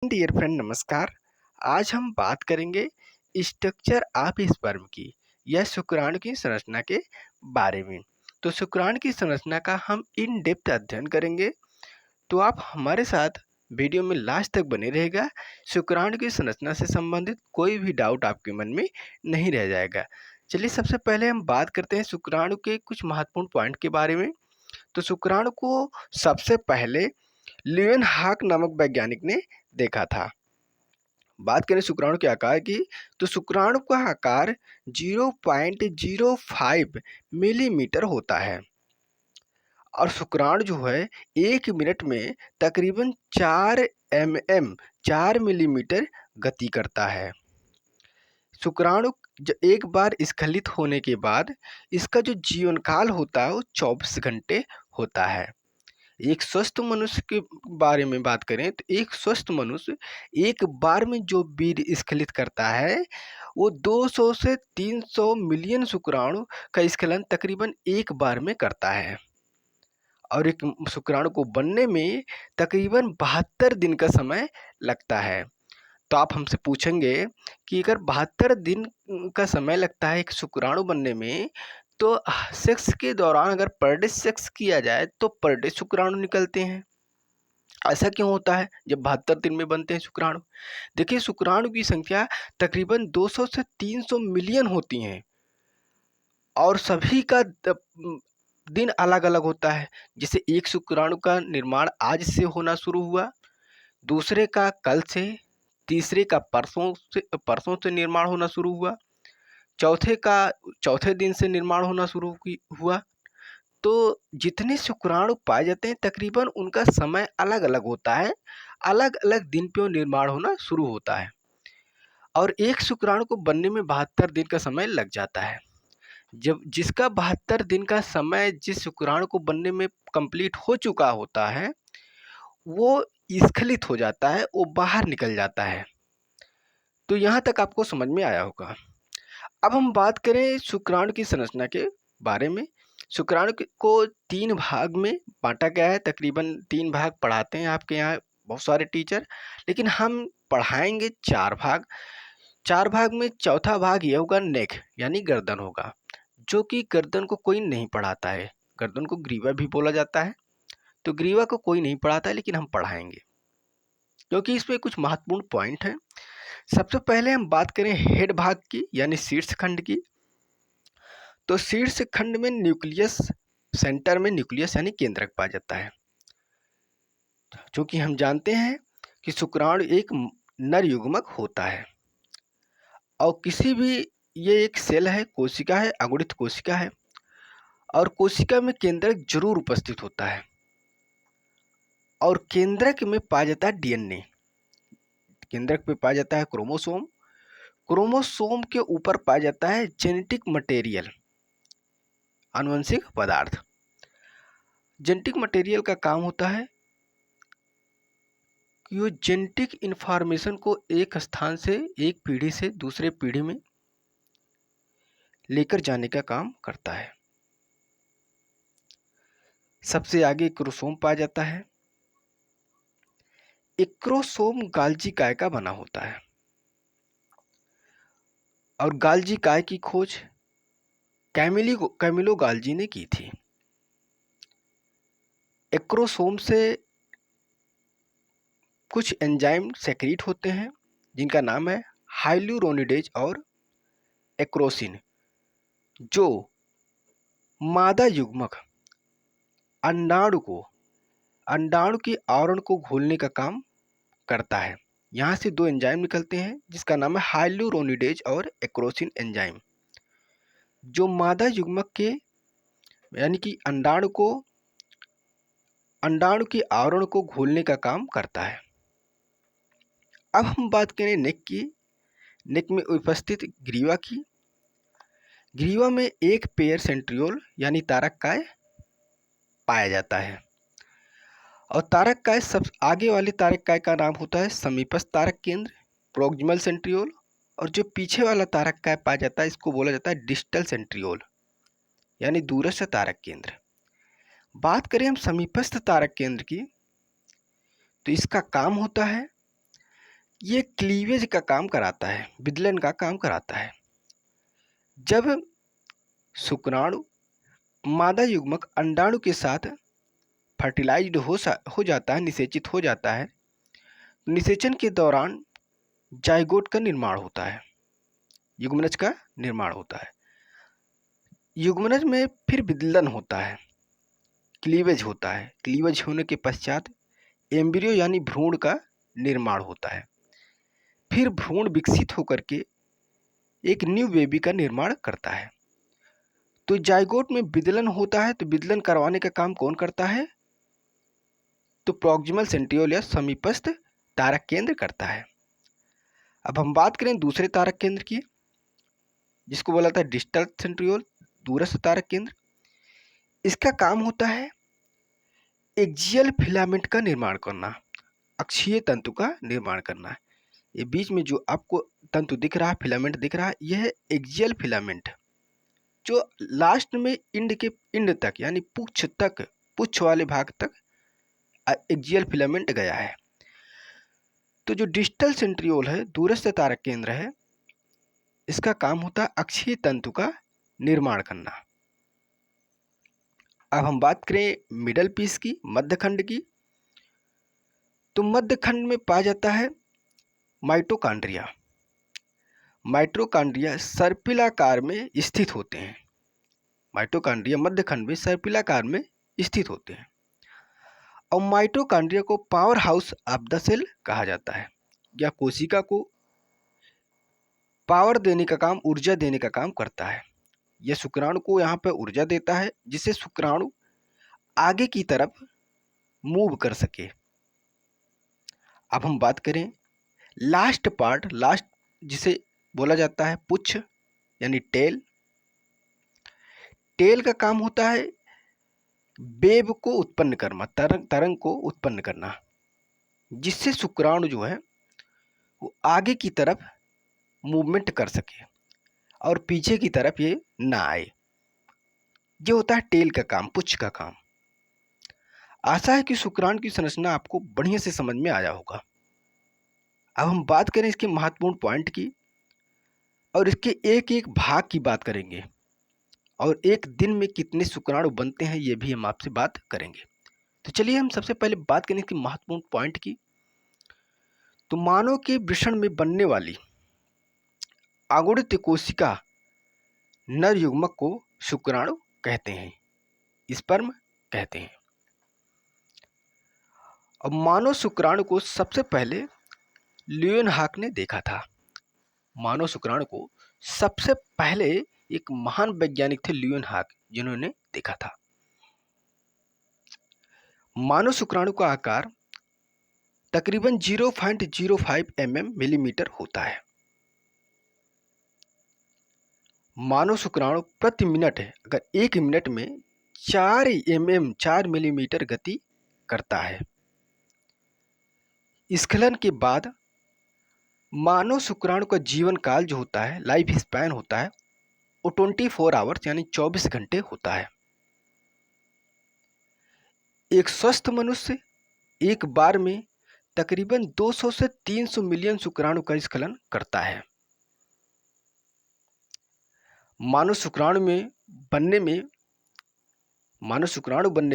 Dear friend नमस्कार। आज हम बात करेंगे स्ट्रक्चर ऑफ स्पर्म की या शुक्राणु की संरचना के बारे में। तो शुक्राणु की संरचना का हम इन डेप्थ अध्ययन करेंगे। तो आप हमारे साथ वीडियो में लास्ट तक बने रहेगा। शुक्राणु की संरचना से संबंधित कोई भी डाउट आपके मन में नहीं रह जाएगा। चलिए सबसे पहले हम बात करते हैं शुक्राणु के कुछ महत्वपूर्ण पॉइंट के बारे में। तो शुक्राणु को सबसे पहले ल्यूएनहॉक नामक वैज्ञानिक ने देखा था। बात करें शुक्राणु के आकार की, तो शुक्राणु का आकार 0.05 मिलीमीटर होता है और शुक्राणु जो है 1 मिनट में तकरीबन 4 मिलीमीटर गति करता है। शुक्राणु एक बार स्खलित होने के बाद इसका जो जीवन काल होता है वो 24 घंटे होता है। एक स्वस्थ मनुष्य के बारे में बात करें तो एक स्वस्थ मनुष्य एक बार में जो वीर्य स्खलित करता है वो 200 से 300 मिलियन शुक्राणु का स्खलन तकरीबन एक बार में करता है और एक शुक्राणु को बनने में तकरीबन 72 दिन का समय लगता है। तो आप हमसे पूछेंगे कि अगर 72 दिन का समय लगता है एक शुक्राणु बनने में, तो सेक्स के दौरान अगर पर डे सेक्स किया जाए तो पर डे शुक्राणु निकलते हैं। ऐसा क्यों होता है जब 72 दिन में बनते हैं शुक्राणु? देखिए शुक्राणु की संख्या तकरीबन 200 से 300 मिलियन होती हैं और सभी का दिन अलग अलग होता है। जैसे एक शुक्राणु का निर्माण आज से होना शुरू हुआ, दूसरे का कल से, तीसरे का परसों से निर्माण होना शुरू हुआ, चौथे का चौथे दिन से निर्माण होना शुरू हुआ। तो जितने शुक्राणु पाए जाते हैं तकरीबन उनका समय अलग अलग होता है, अलग अलग दिन पे वो निर्माण होना शुरू होता है और एक शुक्राणु को बनने में 72 दिन का समय लग जाता है। जब जिसका 72 दिन का समय जिस शुक्राणु को बनने में कंप्लीट हो चुका होता है वो स्खलित हो जाता है, वो बाहर निकल जाता है। तो यहाँ तक आपको समझ में आया होगा। अब हम बात करें शुक्राणु की संरचना के बारे में। शुक्राणु को 3 भाग में बांटा गया है। तकरीबन 3 भाग पढ़ाते हैं आपके यहाँ बहुत सारे टीचर, लेकिन हम पढ़ाएंगे 4 भाग। 4 भाग में चौथा भाग ये होगा नेक यानी गर्दन होगा, जो कि गर्दन को कोई नहीं पढ़ाता है। गर्दन को ग्रीवा भी बोला जाता है। तो ग्रीवा को कोई नहीं पढ़ाता है लेकिन हम पढ़ाएंगे क्योंकि इसमें कुछ महत्वपूर्ण पॉइंट हैं। सबसे पहले हम बात करें हेड भाग की यानी शीर्ष खंड की। तो शीर्ष खंड में न्यूक्लियस, सेंटर में न्यूक्लियस यानी केंद्रक पाया जाता है। क्योंकि हम जानते हैं कि शुक्राणु एक नर युग्मक होता है और किसी भी ये एक सेल है, कोशिका है, अगुणित कोशिका है और कोशिका में केंद्रक जरूर उपस्थित होता है और केंद्रक में पाया जाता है डीएनए। केंद्रक में पाया जाता है क्रोमोसोम। क्रोमोसोम के ऊपर पाया जाता है जेनेटिक मटेरियल, आनुवंशिक पदार्थ। जेनेटिक मटेरियल का काम होता है कि वो जेनेटिक इंफॉर्मेशन को एक स्थान से, एक पीढ़ी से दूसरे पीढ़ी में लेकर जाने का काम करता है। सबसे आगे क्रोमोसोम पाया जाता है। एक क्रोमोसोम गाल्जी काय का बना होता है और गाल्जी काय की खोज कैमिलो गाल्जी ने की थी। एक्रोसोम से कुछ एंजाइम सेक्रीट होते हैं जिनका नाम है हाइलुरोनिडेज और एक्रोसिन, जो मादा युग्मक अंडाणु के आवरण को घोलने का काम करता है। यहाँ से 2 एंजाइम निकलते हैं जिसका नाम है हाइलुरोनिडेज और एक्रोसिन एंजाइम, जो मादा युग्मक के यानी कि अंडाणु के आवरण को घोलने का काम करता है। अब हम बात करें नेक की। नेक में उपस्थित ग्रीवा की। ग्रीवा में एक पेयर सेंट्रियोल यानी तारक काय पाया जाता है और तारक काय सब आगे वाले तारक काय का नाम होता है समीपस्थ तारक केंद्र, प्रोक्सिमल सेंट्रियोल, और जो पीछे वाला तारक काय पाया जाता है इसको बोला जाता है डिस्टल सेंट्रियोल यानी दूरस्थ तारक केंद्र। बात करें हम समीपस्थ तारक केंद्र की, तो इसका काम होता है ये क्लीवेज का काम कराता है, विदलन का काम कराता है। जब शुक्राणु मादा युग्मक अंडाणु के साथ फर्टिलाइज्ड हो जाता है, निषेचित हो जाता है, निषेचन के दौरान जाइगोट का निर्माण होता है, युग्मनज का निर्माण होता है। युग्मनज में फिर विदलन होता है, क्लीवेज होता है। क्लीवेज होने के पश्चात एम्ब्रियो यानी भ्रूण का निर्माण होता है। फिर भ्रूण विकसित होकर के एक न्यू बेबी का निर्माण करता है। तो जाइगोट में विदलन होता है, तो विदलन करवाने का काम कौन करता है? तो प्रॉक्सिमल सेंट्रियोल या समीपस्थ तारक केंद्र करता है। अब हम बात करें दूसरे तारक केंद्र की, जिसको बोला था डिस्टल सेंट्रियोल, दूरस्थ तारक केंद्र। इसका काम होता है एक्सियल फिलामेंट का निर्माण करना, अक्षीय तंतु का निर्माण करना। ये बीच में जो आपको तंतु दिख रहा है, फिलामेंट दिख रहा है, यह है एक्सियल फिलामेंट, जो लास्ट में इंड तक यानी पुच्छ वाले भाग तक एक्सियल फिलामेंट गया है। तो जो डिस्टल सेंट्रियोल है, दूरस्थ तारक केंद्र है, इसका काम होता है अक्षीय तंतु का निर्माण करना। अब हम बात करें मिडल पीस की, मध्यखंड की, तो मध्यखंड में पाया जाता है माइटोकॉन्ड्रिया। माइटोकॉन्ड्रिया सर्पिलाकार में स्थित होते हैं। माइटोकॉन्ड्रिया मध्यखंड में सर्पिलाकार में स्थित होते हैं। और माइटोकॉन्ड्रिया को power house of the cell कहा जाता है, या कोशिका को पावर देने का काम, ऊर्जा देने का काम करता है। यह शुक्राणु को यहाँ पर ऊर्जा देता है, जिससे शुक्राणु आगे की तरफ मूव कर सके। अब हम बात करें लास्ट जिसे बोला जाता है पुच्छ यानी टेल। टेल का काम होता है वेव को उत्पन्न करना, तरंग को उत्पन्न करना, जिससे शुक्राणु जो है वो आगे की तरफ मूवमेंट कर सके और पीछे की तरफ ये ना आए। ये होता है टेल का काम, पुच्छ का काम। आशा है कि शुक्राणु की संरचना आपको बढ़िया से समझ में आया होगा। अब हम बात करें इसके महत्वपूर्ण पॉइंट की, और इसके एक एक भाग की बात करेंगे, और एक दिन में कितने शुक्राणु बनते हैं ये भी हम आपसे बात करेंगे। तो चलिए हम सबसे पहले बात करें इसकी महत्वपूर्ण पॉइंट की। तो मानव के वृषण में बनने वाली अगुणित कोशिका नर युग्मक को शुक्राणु कहते हैं, स्पर्म कहते हैं। अब मानव शुक्राणु को सबसे पहले ल्यूएनहॉक ने देखा था। मानव शुक्राणु को सबसे पहले एक महान वैज्ञानिक थे ल्यूएनहॉक, जिन्होंने देखा था। मानव शुक्राणु का आकार तकरीबन 0.05 मिलीमीटर होता है। मानव शुक्राणु प्रति मिनट अगर 1 मिनट में 4 मिलीमीटर गति करता है। स्खलन के बाद मानव शुक्राणु का जीवन काल जो होता है, लाइफ स्पैन होता है, वो 24 आवर्स यानी 24 घंटे होता है। एक स्वस्थ मनुष्य एक बार में तकरीबन 200 से 300 मिलियन शुक्राणु का स्खलन करता है। मानव शुक्राणु बनने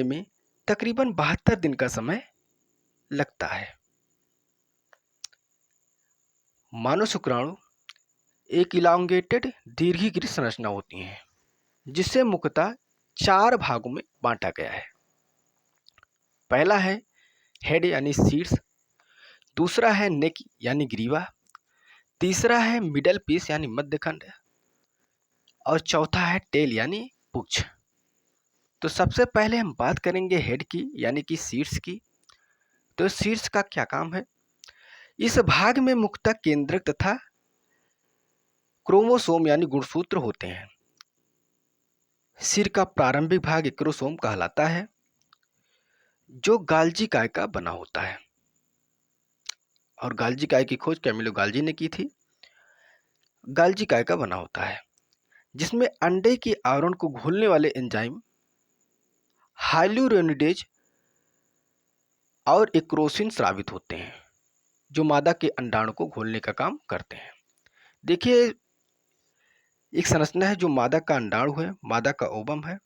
में तकरीबन 72 दिन का समय लगता है। मानव शुक्राणु एक इलांगेटेड दीर्घीकृत संरचना होती है, जिसे मुख्यतः 4 भागों में बांटा गया है। पहला है हेड यानी शीर्ष, दूसरा है नेक यानी ग्रीवा, तीसरा है मिडल पीस यानी मध्यखंड, और चौथा है टेल यानी पुच्छ। तो सबसे पहले हम बात करेंगे हेड की यानी कि शीर्ष की। तो शीर्ष का क्या काम है? इस भाग में मुख्यतः केंद्रक तथा क्रोमोसोम यानी गुणसूत्र होते हैं। सिर का प्रारंभिक भाग एक्रोसोम कहलाता है, जो गाल्जी काय का बना होता है, और गाल्जी काय की खोज कैमिलो गाल्जी ने की थी। गाल्जी काय का बना होता है, जिसमें अंडे के आवरण को घोलने वाले एंजाइम हाइल्यूरोनिडेज और एक्रोसिन स्रावित होते हैं, जो मादा के अंडाणु को घोलने का काम करते हैं। देखिए, एक संरचना है जो मादा का अंडाणु है, मादा का ओवम है,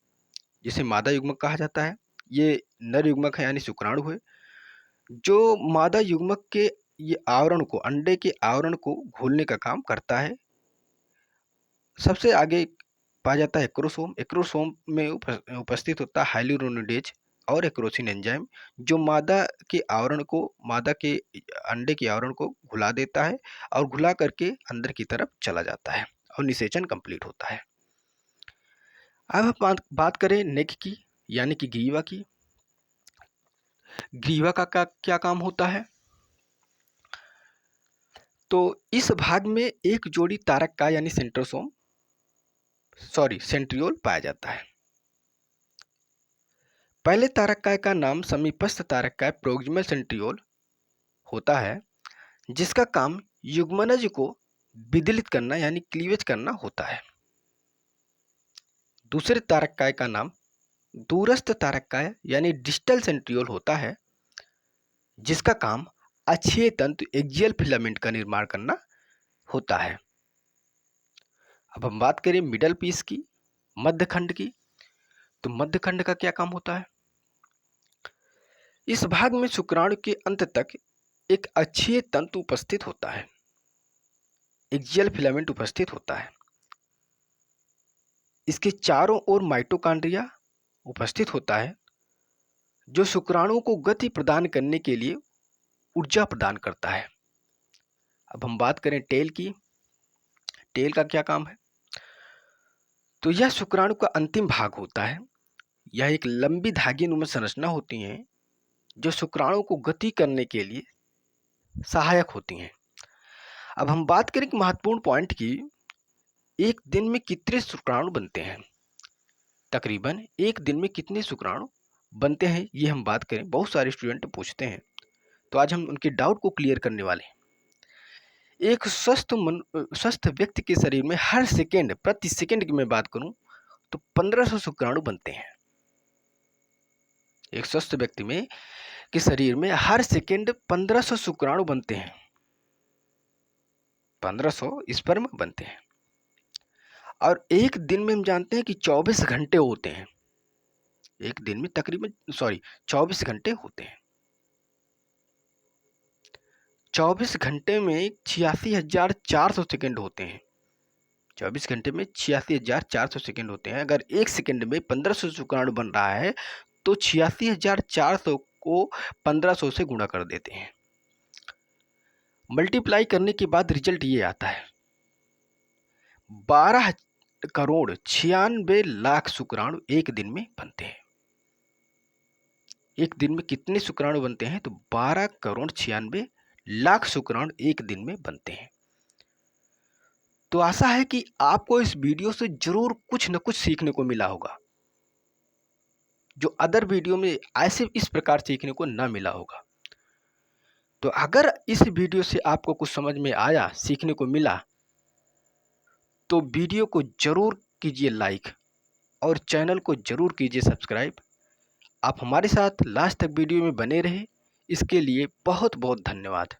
जिसे मादा युग्मक कहा जाता है। ये नर युग्मक है यानी शुक्राणु है, जो मादा युग्मक के ये आवरण को, अंडे के आवरण को घोलने का काम करता है। सबसे आगे पाया जाता है एक्रोसोम। एक्रोसोम में उपस्थित होता है हाइल्यूरोनिडेज और एक्रोसिन एंजाइम, जो मादा के आवरण को, मादा के अंडे के आवरण को घुला देता है और घुला करके अंदर की तरफ चला जाता है और निषेचन कंप्लीट होता है। अब हम बात करें नेक की, यानी कि ग्रीवा की। ग्रीवा का क्या काम होता है? तो इस भाग में एक जोड़ी तारककाय यानी सेंट्रियोल पाया जाता है। पहले तारककाय का नाम समीपस्थ तारककाय प्रोक्सिमल सेंट्रियोल होता है, जिसका काम युग्मनज को विदलित करना यानी क्लीवेज करना होता है। दूसरे तारककाय का नाम दूरस्थ तारककाय यानी डिस्टल सेंट्रियोल होता है, जिसका काम अक्षीय तंतु एक्सियल फिलामेंट का निर्माण करना होता है। अब हम बात करें मिडल पीस की, मध्यखंड की। तो मध्यखंड का क्या काम होता है? इस भाग में शुक्राणु के अंत तक एक अक्षीय तंतु उपस्थित होता है, एक्सियल फिलामेंट उपस्थित होता है। इसके चारों ओर माइटोकॉन्ड्रिया उपस्थित होता है, जो शुक्राणुओं को गति प्रदान करने के लिए ऊर्जा प्रदान करता है। अब हम बात करें टेल की। टेल का क्या काम है? तो यह शुक्राणु का अंतिम भाग होता है। यह एक लंबी धागेनुमा संरचना होती है, जो शुक्राणु को गति करने के लिए सहायक होती हैं। अब हम बात करें महत्वपूर्ण पॉइंट की, एक दिन में कितने शुक्राणु बनते हैं? तकरीबन एक दिन में कितने शुक्राणु बनते हैं, ये हम बात करें। बहुत सारे स्टूडेंट पूछते हैं, तो आज हम उनके डाउट को क्लियर करने वाले हैं। एक स्वस्थ व्यक्ति के शरीर में हर सेकेंड, प्रति सेकेंड की मैं बात करूं तो 1500 शुक्राणु बनते हैं। एक स्वस्थ व्यक्ति में के शरीर में हर सेकेंड 1500 शुक्राणु बनते हैं, 1500 स्पर्म बनते हैं। और एक दिन में हम जानते हैं कि 24 घंटे होते हैं। एक दिन में तकरीबन 24 घंटे होते हैं। 24 घंटे में 86,400 सेकेंड होते हैं। 24 घंटे में 86,400 सेकेंड होते हैं। अगर एक सेकेंड में 1500 शुक्राणु बन रहा है तो 86,400 को 1500 से गुणा कर देते हैं। मल्टीप्लाई करने के बाद रिजल्ट ये आता है, 12,96,00,000 शुक्राणु एक दिन में बनते हैं। एक दिन में कितने शुक्राणु बनते हैं? तो 12,96,00,000 शुक्राणु एक दिन में बनते हैं। तो आशा है कि आपको इस वीडियो से जरूर कुछ न कुछ सीखने को मिला होगा, जो अदर वीडियो में ऐसे इस प्रकार सीखने को ना मिला होगा। तो अगर इस वीडियो से आपको कुछ समझ में आया, सीखने को मिला, तो वीडियो को जरूर कीजिए लाइक और चैनल को जरूर कीजिए सब्सक्राइब। आप हमारे साथ लास्ट तक वीडियो में बने रहे, इसके लिए बहुत बहुत धन्यवाद।